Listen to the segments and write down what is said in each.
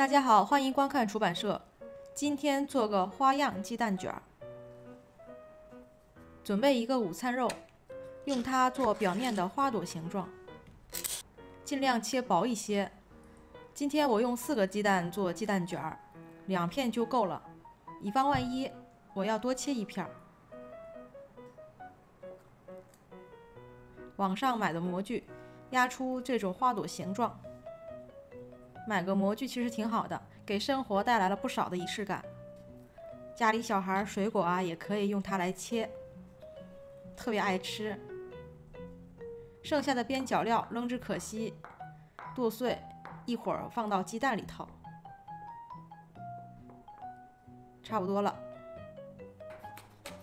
大家好，欢迎观看出版社。今天做个花样鸡蛋卷。准备一个午餐肉，用它做表面的花朵形状，尽量切薄一些。今天我用4个鸡蛋做鸡蛋卷，2片就够了，以防万一，我要多切1片。网上买的模具，压出这种花朵形状。买个模具其实挺好的，给生活带来了不少的仪式感。家里小孩水果也可以用它来切，特别爱吃。剩下的边角料扔之可惜，剁碎，一会儿放到鸡蛋里头。差不多了。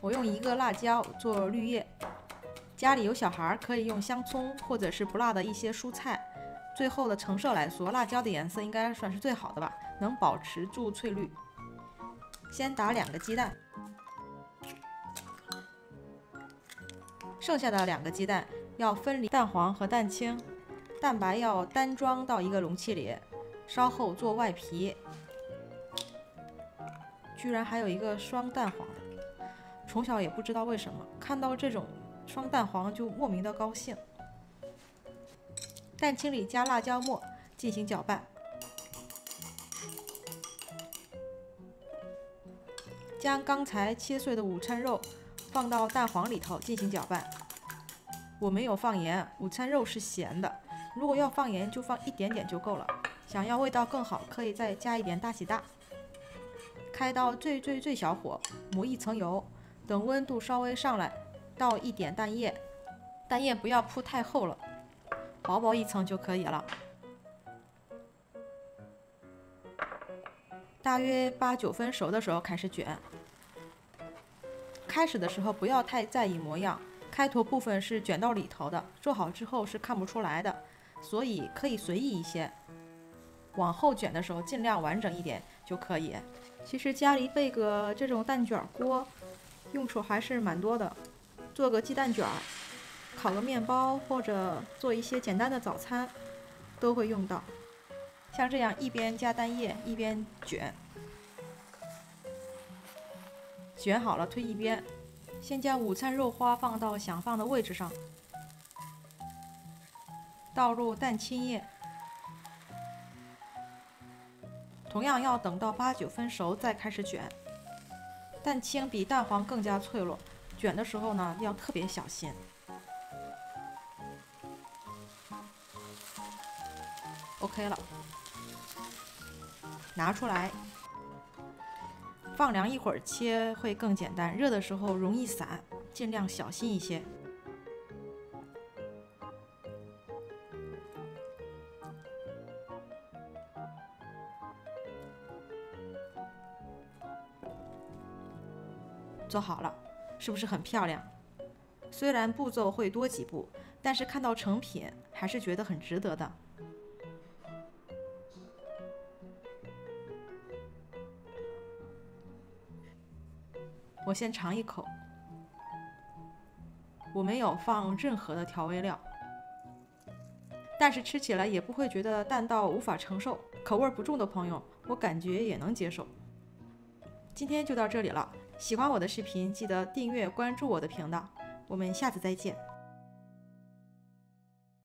我用1个辣椒做绿叶，家里有小孩可以用香葱或者是不辣的一些蔬菜。最后的成色来说，辣椒的颜色应该算是最好的吧，能保持住翠绿。先打2个鸡蛋，剩下的2个鸡蛋要分离蛋黄和蛋清，蛋白要单装到1个容器里，稍后做外皮。居然还有1个双蛋黄的，从小也不知道为什么看到这种双蛋黄就莫名的高兴。蛋清里加辣椒末进行搅拌，将刚才切碎的午餐肉放到蛋黄里头进行搅拌。我没有放盐，午餐肉是咸的，如果要放盐就放一点点就够了。想要味道更好，可以再加一点大喜大。开到最小火，抹1层油，等温度稍微上来，倒1点蛋液，蛋液不要铺太厚了，薄薄1层就可以了。大约8、9分熟的时候开始卷。开始的时候不要太在意模样，开头部分是卷到里头的，做好之后是看不出来的，所以可以随意一些。往后卷的时候尽量完整一点就可以。其实家里备个这种蛋卷锅，用处还是蛮多的。做个鸡蛋卷，烤个面包，或者做一些简单的早餐都会用到。像这样一边加蛋液一边卷，卷好了推一边。先将午餐肉花放到想放的位置上，倒入蛋清液，同样要等到8、9分熟再开始卷。蛋清比蛋黄更加脆弱，卷的时候呢要特别小心。OK 了，拿出来，放凉一会儿切会更简单，热的时候容易散，尽量小心一些。做好了，是不是很漂亮？虽然步骤会多几步，但是看到成品还是觉得很值得的。我先尝一口，我没有放任何的调味料，但是吃起来也不会觉得淡到无法承受。口味不重的朋友，我感觉也能接受。今天就到这里了，喜欢我的视频记得订阅关注我的频道，我们下次再见。